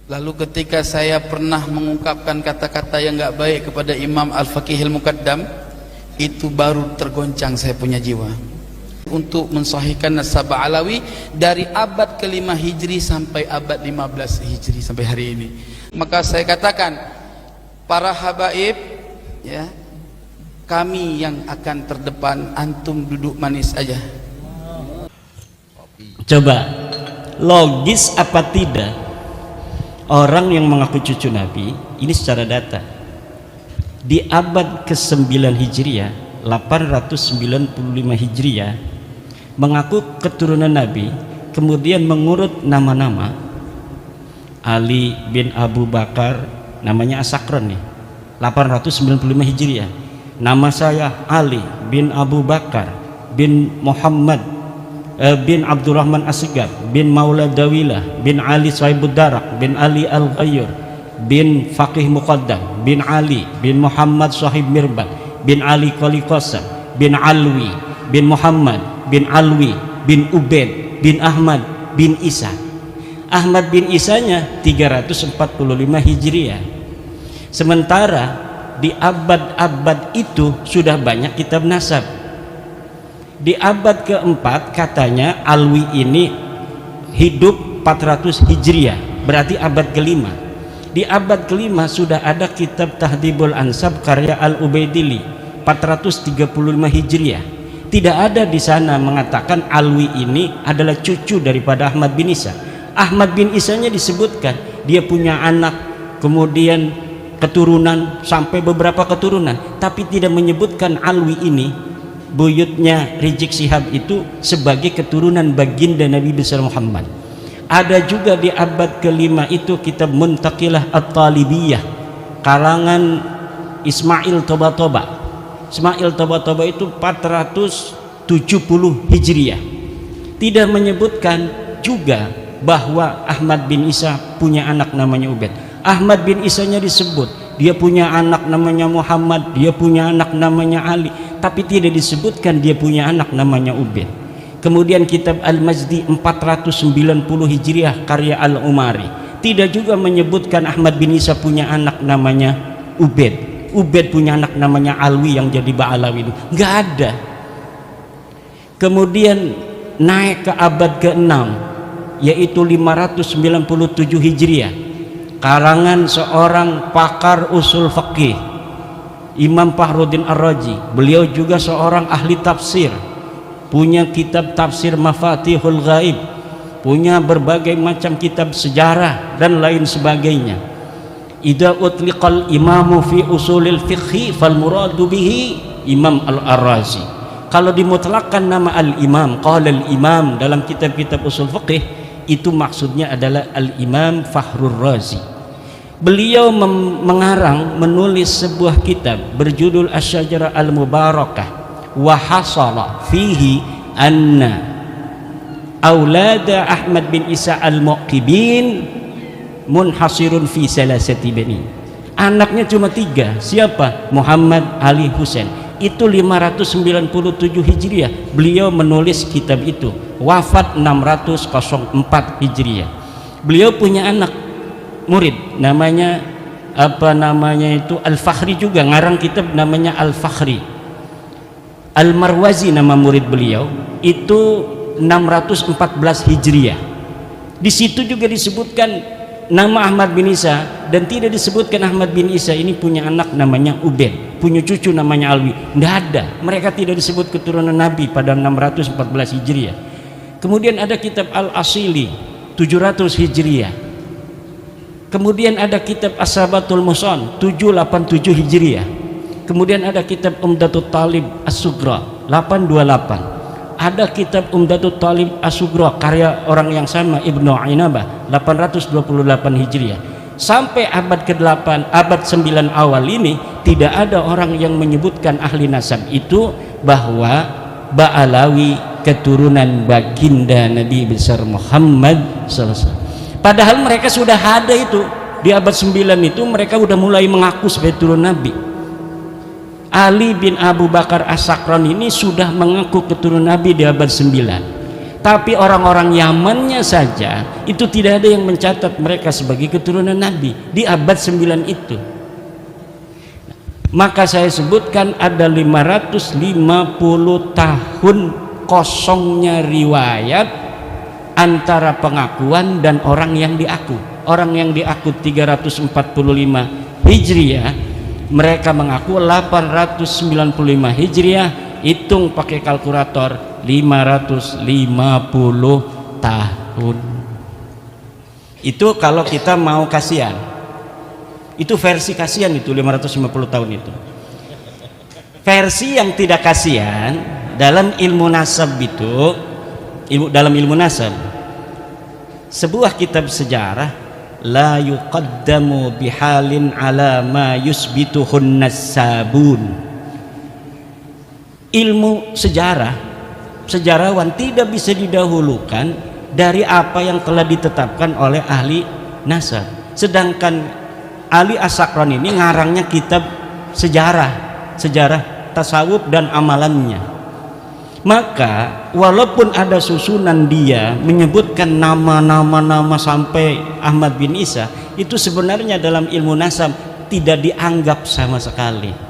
Lalu ketika saya pernah mengungkapkan kata-kata yang enggak baik kepada Imam Al-Faqihil Muqaddam, itu baru tergoncang saya punya jiwa untuk mensahihkan nasab Alawi dari abad ke-5 Hijri sampai abad 15 Hijri sampai hari ini. Maka saya katakan, para habaib, ya, kami yang akan terdepan, antum duduk manis aja. Coba logis apa tidak orang yang mengaku cucu Nabi ini secara data di abad ke-9 Hijriah, 895 Hijriah, mengaku keturunan Nabi, kemudian mengurut nama-nama Ali bin Abu Bakar, namanya Asakron nih, 895 Hijriah. Nama saya Ali bin Abu Bakar bin Muhammad bin Abdurrahman Asgab bin Maula Dawilah bin Ali Sahibud Darak bin Ali Al-Ghayyur bin Faqih Muqaddam bin Ali bin Muhammad Sahib Mirbat bin Ali Qali Qasam bin Alwi bin Muhammad bin Alwi bin Ubaid bin Ahmad bin Isa. Ahmad bin Isanya 345 Hijriah. Sementara di abad-abad itu sudah banyak kitab nasab. Di abad keempat katanya Alwi ini hidup 400 Hijriah, berarti abad kelima. Di abad kelima sudah ada kitab Tahdhibul Ansab karya Al-Ubaidili 435 Hijriah. Tidak ada di sana mengatakan Alwi ini adalah cucu daripada Ahmad bin Isa. Ahmad bin Isanya disebutkan dia punya anak, kemudian keturunan sampai beberapa keturunan, tapi tidak menyebutkan Alwi ini, buyutnya Rizik Syihab itu, sebagai keturunan baginda Nabi besar Muhammad. Ada juga di abad kelima itu kitab Muntaqilah At-Talibiyah karangan Ismail Toba-Toba. Ismail Toba-Toba itu 470 Hijriah. Tidak menyebutkan juga bahwa Ahmad bin Isa punya anak namanya Ubaid. Ahmad bin Isanya disebut dia punya anak namanya Muhammad, dia punya anak namanya Ali, tapi tidak disebutkan dia punya anak namanya Ubaid. Kemudian kitab Al-Majdi 490 Hijriah karya Al-Umari tidak juga menyebutkan Ahmad bin Isa punya anak namanya Ubaid. Ubaid punya anak namanya Alwi yang jadi Ba'alawi, itu nggak ada. Kemudian naik ke abad ke-6 yaitu 597 Hijriah karangan seorang pakar usul fikih, Imam Fakhruddin Ar-Razi. Beliau juga seorang ahli tafsir, punya kitab tafsir Mafatihul Ghaib, punya berbagai macam kitab sejarah dan lain sebagainya. Idza utliqal imamu fi usulil fiqhi fal muradu bihi Imam Al-Ar-Razi. Kalau dimutlakkan nama al-imam, qala al-imam dalam kitab-kitab usul fiqih, itu maksudnya adalah Al-Imam Fakhrur Razi. Beliau mengarang, menulis sebuah kitab berjudul Asy-Syajarah Al-Mubarakah, wa hasala fihi anna aulada Ahmad bin Isa Al-Muqibin munhasirun fi salasati bani. Anaknya cuma 3. Siapa? Muhammad, Ali, Husain. Itu 597 Hijriah beliau menulis kitab itu. Wafat 604 Hijriah. Beliau punya anak murid namanya itu Al-Fakhri, juga ngarang kitab namanya Al-Fakhri. Al-Marwazi nama murid beliau, itu 614 Hijriah. Di situ juga disebutkan nama Ahmad bin Isa, dan tidak disebutkan Ahmad bin Isa ini punya anak namanya Ubaid, punya cucu namanya Alwi. Tidak ada, mereka tidak disebut keturunan Nabi pada 614 Hijriah. Kemudian ada kitab Al-Asili 700 Hijriah. Kemudian ada kitab As-Sabatul Musan 787 Hijriah. Kemudian ada kitab Umdatul Talib As-Sugra 828. Ada kitab Umdatul Talib As-Sugra karya orang yang sama, Ibnu Ainabah 828 Hijriah. Sampai abad ke-8, abad 9 awal ini tidak ada orang yang menyebutkan ahli nasab itu bahwa Ba'alawi keturunan baginda Nabi besar Muhammad SAW. Padahal mereka sudah ada itu di abad 9 itu, mereka sudah mulai mengaku sebagai turun Nabi. Ali bin Abu Bakar As-Sakran ini sudah mengaku keturunan Nabi di abad 9. Tapi orang-orang Yamannya saja itu tidak ada yang mencatat mereka sebagai keturunan Nabi di abad 9 itu. Maka saya sebutkan ada 550 tahun kosongnya riwayat antara pengakuan dan orang yang diaku. Orang yang diaku 345 Hijriah, mereka mengaku 895 Hijriah. Hitung pakai kalkulator 550 tahun. Itu kalau kita mau kasihan. Itu versi kasihan itu 550 tahun itu. Versi yang tidak kasihan dalam ilmu nasab itu, dalam ilmu nasab, sebuah kitab sejarah la yuqaddamu bihalin ala ma yusbituhun nasabun. Ilmu sejarah, sejarawan tidak bisa didahulukan dari apa yang telah ditetapkan oleh ahli nasab. Sedangkan ahli as-Sakran ini ngarangnya kitab sejarah tasawuf dan amalannya. Maka walaupun ada susunan dia menyebutkan nama sampai Ahmad bin Isa, itu sebenarnya dalam ilmu nasab tidak dianggap sama sekali.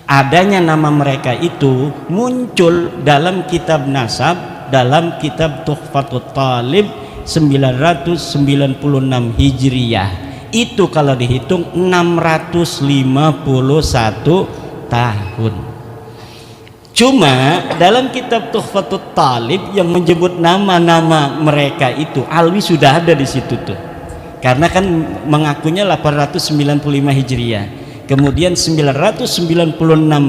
Adanya nama mereka itu muncul dalam kitab nasab, dalam kitab Tuhfatut Talib 996 Hijriyah. Itu kalau dihitung 651 tahun. Cuma dalam kitab Tuhfatut Talib yang menyebut nama-nama mereka itu, Alwi sudah ada di situ tuh. Karena kan mengakunya 895 Hijriyah. Kemudian 996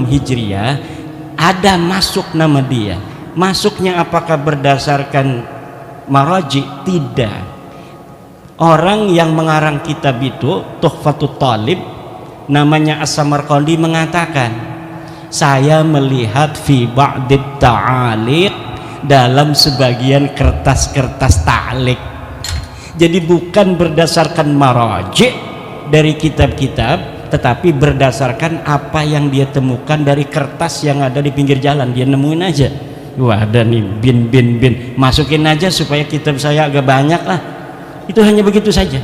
Hijriah ada masuk nama dia. Masuknya apakah berdasarkan maraji? Tidak. Orang yang mengarang kitab itu Tuhfatut Talib namanya As-Samarqandi mengatakan, saya melihat fi ba'dit ta'aliq, dalam sebagian kertas-kertas ta'liq. Jadi bukan berdasarkan maraji dari kitab-kitab, tetapi berdasarkan apa yang dia temukan dari kertas yang ada di pinggir jalan. Dia nemuin aja, wah ada nih bin, masukin aja supaya kitab saya agak banyak lah. Itu hanya begitu saja.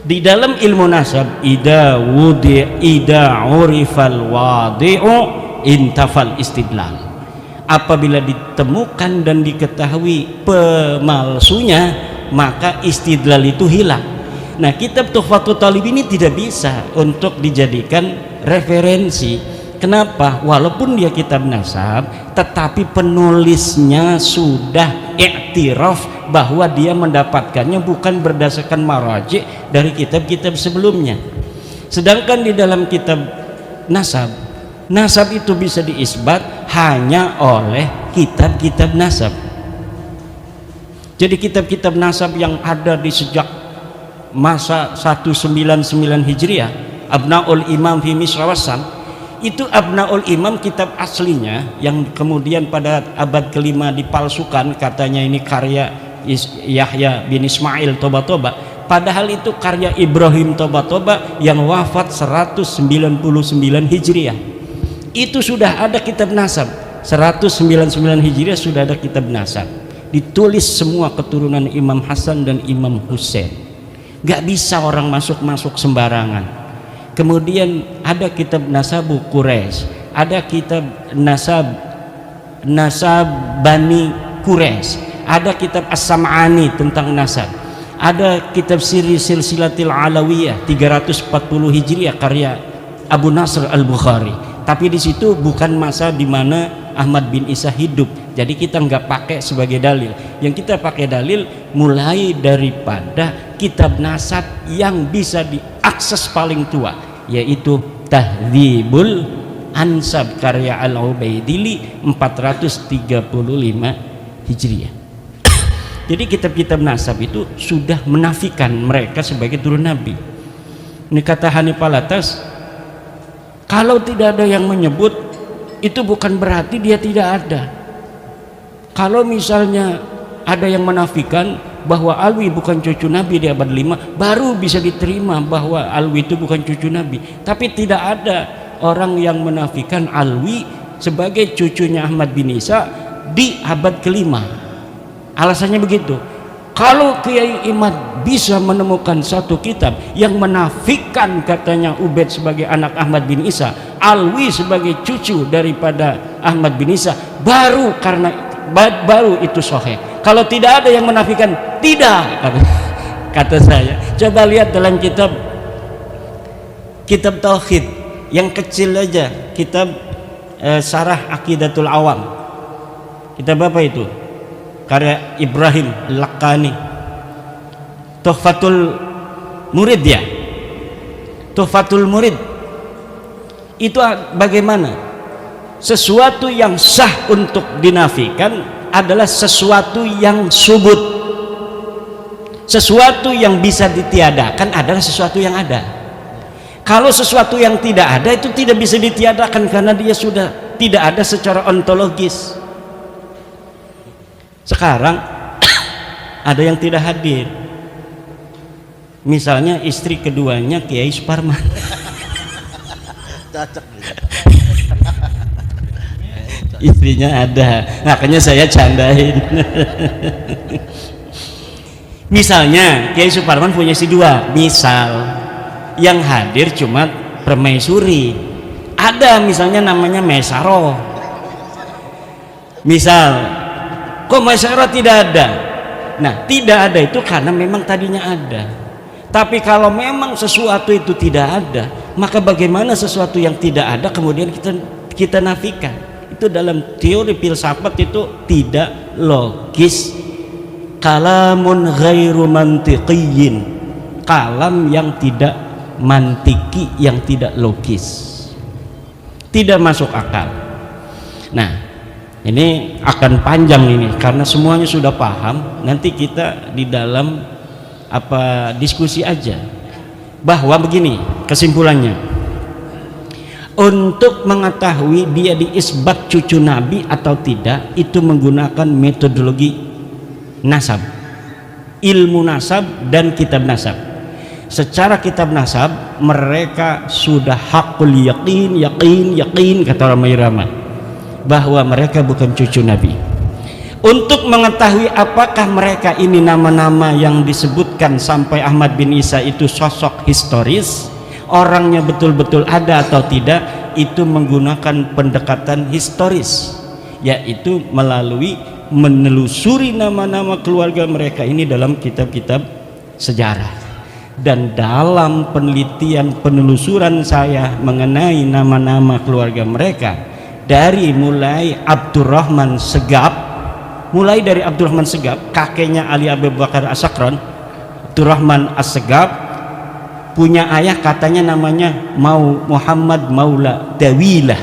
Di dalam ilmu nasab, ida urifal wadi'u intafal istidlal. Apabila ditemukan dan diketahui pemalsunya, maka istidlal itu hilang. Nah, kitab Tuhfatut Talib ini tidak bisa untuk dijadikan referensi. Kenapa? Walaupun dia kitab nasab, tetapi penulisnya sudah iktiraf bahwa dia mendapatkannya bukan berdasarkan maraji dari kitab-kitab sebelumnya. Sedangkan di dalam kitab nasab, nasab itu bisa diisbat hanya oleh kitab-kitab nasab. Jadi kitab-kitab nasab yang ada di sejak masa 199 Hijriah, Abnaul Imam fi Misrawasan, itu Abnaul Imam kitab aslinya yang kemudian pada abad kelima dipalsukan, katanya ini karya Yahya bin Ismail Toba-Toba, padahal itu karya Ibrahim Toba-Toba yang wafat 199 Hijriah. Itu sudah ada kitab nasab 199 Hijriah, sudah ada kitab nasab, ditulis semua keturunan Imam Hasan dan Imam Husain. Gak bisa orang masuk sembarangan. Kemudian ada kitab Nasabu Quraisy, ada kitab Nasab Bani Quraisy, ada kitab As-Sam'ani tentang nasab, ada kitab Siri Silsilatil Alawiyah 340 Hijriah karya Abu Nasr Al-Bukhari. Tapi di situ bukan masa di mana Ahmad bin Isa hidup, jadi kita nggak pakai sebagai dalil. Yang kita pakai dalil mulai daripada kitab nasab yang bisa diakses paling tua, yaitu Tahdzibul Ansab karya Al-Ubaidili 435 Hijriah. Jadi kitab-kitab nasab itu sudah menafikan mereka sebagai turun Nabi. Ini kata Hanif Alatas, kalau tidak ada yang menyebut, itu bukan berarti dia tidak ada. Kalau misalnya ada yang menafikan bahwa Alwi bukan cucu Nabi di abad 5, baru bisa diterima bahwa Alwi itu bukan cucu Nabi. Tapi tidak ada orang yang menafikan Alwi sebagai cucunya Ahmad bin Isa di abad kelima. Alasannya begitu. Kalau Kiai Imad bisa menemukan satu kitab yang menafikan katanya Ubaid sebagai anak Ahmad bin Isa, Alwi sebagai cucu daripada Ahmad bin Isa, baru itu sahih. Kalau tidak ada yang menafikan, tidak, kata saya. Coba lihat dalam kitab tauhid yang kecil aja, kitab Syarah Aqidatul Awam. Kitab apa itu? Karya Ibrahim Lakani, Tuhfatul Murid ya, Tuhfatul Murid. Itu bagaimana sesuatu yang sah untuk dinafikan adalah sesuatu yang subut, sesuatu yang bisa ditiadakan adalah sesuatu yang ada. Kalau sesuatu yang tidak ada itu tidak bisa ditiadakan karena dia sudah tidak ada secara ontologis. Sekarang ada yang tidak hadir, misalnya istri keduanya Kiai Suparman. Istrinya ada, makanya saya candain. Misalnya Kiai Suparman punya istri dua, misal yang hadir cuma permaisuri, ada misalnya namanya Mesaro, misal. Kok masyarakat tidak ada? Nah, tidak ada itu karena memang tadinya ada. Tapi kalau memang sesuatu itu tidak ada, maka bagaimana sesuatu yang tidak ada kemudian kita nafikan? Itu dalam teori filsafat itu tidak logis. Kalamun ghairu mantiqiyyin, kalam yang tidak mantiki, yang tidak logis, tidak masuk akal. Nah, ini akan panjang ini karena semuanya sudah paham. Nanti kita di dalam diskusi aja bahwa begini kesimpulannya, untuk mengetahui dia diisbat cucu Nabi atau tidak itu menggunakan metodologi nasab, ilmu nasab dan kitab nasab. Secara kitab nasab mereka sudah hakul yakin kata orang Irama bahwa mereka bukan cucu Nabi. Untuk mengetahui apakah mereka ini nama-nama yang disebutkan sampai Ahmad bin Isa itu sosok historis, orangnya betul-betul ada atau tidak, itu menggunakan pendekatan historis, yaitu melalui menelusuri nama-nama keluarga mereka ini dalam kitab-kitab sejarah. Dan dalam penelitian penelusuran saya mengenai nama-nama keluarga mereka, dari mulai Abdurrahman Segaf, kakeknya Ali Abu Bakar As-Sakran, Abdurrahman As-Segaf punya ayah katanya namanya Muhammad Maula Dawilah.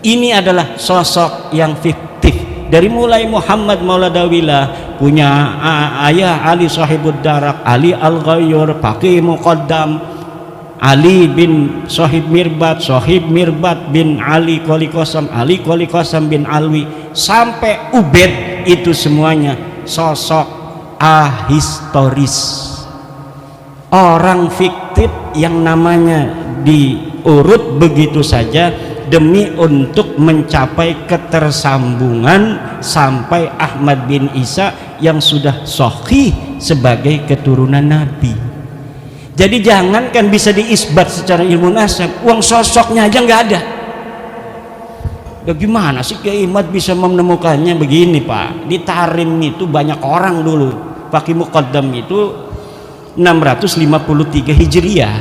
Ini adalah sosok yang fiktif. Dari mulai Muhammad Maula Dawilah punya ayah Ali Sahibud Darak, Ali Al-Ghayyur, Faqih Muqaddam, Ali bin Sahib Mirbat bin Ali Qoli Qasam bin Alwi, sampai Ubaid, itu semuanya sosok ahistoris, orang fiktif yang namanya diurut begitu saja demi untuk mencapai ketersambungan sampai Ahmad bin Isa yang sudah sahih sebagai keturunan Nabi. Jadi jangankan bisa diisbat secara ilmu nasab, uang sosoknya aja nggak ada. Bagaimana sih Kiai Imad bisa menemukannya? Begini Pak, di Tarim itu banyak orang dulu. Faqih Muqaddam itu 653 Hijriah.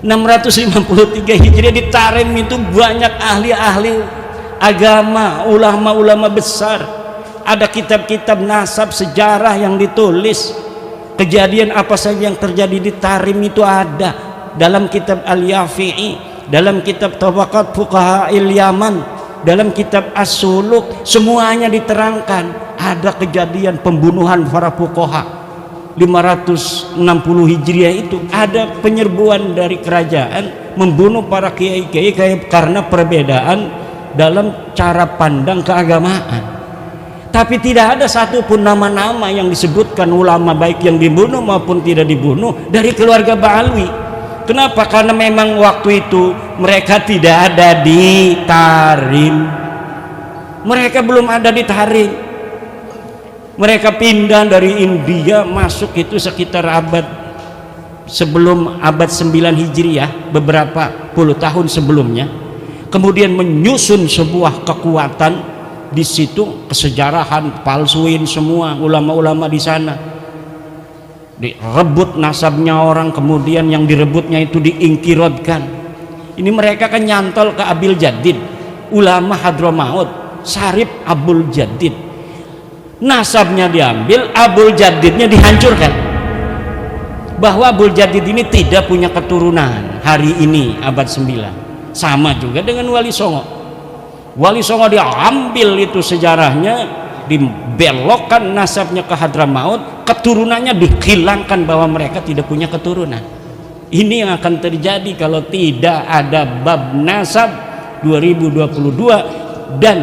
653 Hijriah di Tarim itu banyak ahli-ahli agama, ulama-ulama besar. Ada kitab-kitab nasab sejarah yang ditulis. Kejadian apa saja yang terjadi di Tarim itu ada dalam kitab Al-Yafi'i, dalam kitab Tabaqat Fuqaha'il Yaman, dalam kitab As-Suluk, semuanya diterangkan. Ada kejadian pembunuhan para fuqaha 560 Hijriah itu, ada penyerbuan dari kerajaan membunuh para kiai-kiai karena perbedaan dalam cara pandang keagamaan. Tapi tidak ada satupun nama-nama yang disebutkan ulama baik yang dibunuh maupun tidak dibunuh dari keluarga Ba'alwi. Kenapa? Karena memang waktu itu mereka tidak ada di Tarim. Mereka belum ada di Tarim. Mereka pindah dari India masuk itu sekitar sebelum abad 9 Hijriah, beberapa puluh tahun sebelumnya. Kemudian menyusun sebuah kekuatan di situ, kesejarahan, palsuin semua ulama-ulama di sana. Direbut nasabnya orang, kemudian yang direbutnya itu diingkirodkan. Ini mereka kan nyantol ke Abil Jadid, ulama Hadramaut, Syarif Abul Jadid. Nasabnya diambil, Abul Jadidnya dihancurkan. Bahwa Abul Jadid ini tidak punya keturunan hari ini abad 9. Sama juga dengan Wali Songo. Wali Songo diambil itu sejarahnya, dibelokkan nasabnya ke Hadramaut, keturunannya dihilangkan bahwa mereka tidak punya keturunan. Ini yang akan terjadi kalau tidak ada bab nasab 2022 dan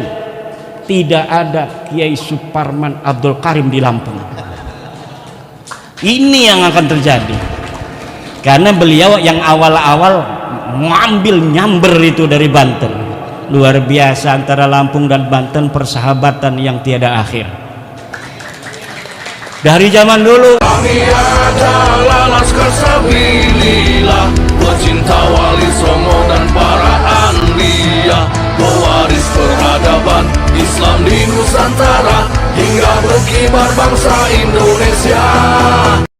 tidak ada Kiai Suparman Abdul Karim di Lampung. Ini yang akan terjadi karena beliau yang awal-awal mengambil nyamber itu dari Banten. Luar biasa, antara Lampung dan Banten persahabatan yang tiada akhir dari zaman dulu. Kami adalah Laskar Sabilillah, pecinta Wali Songo dan para anbiya, pewaris peradaban Islam di Nusantara hingga berkibar bangsa Indonesia.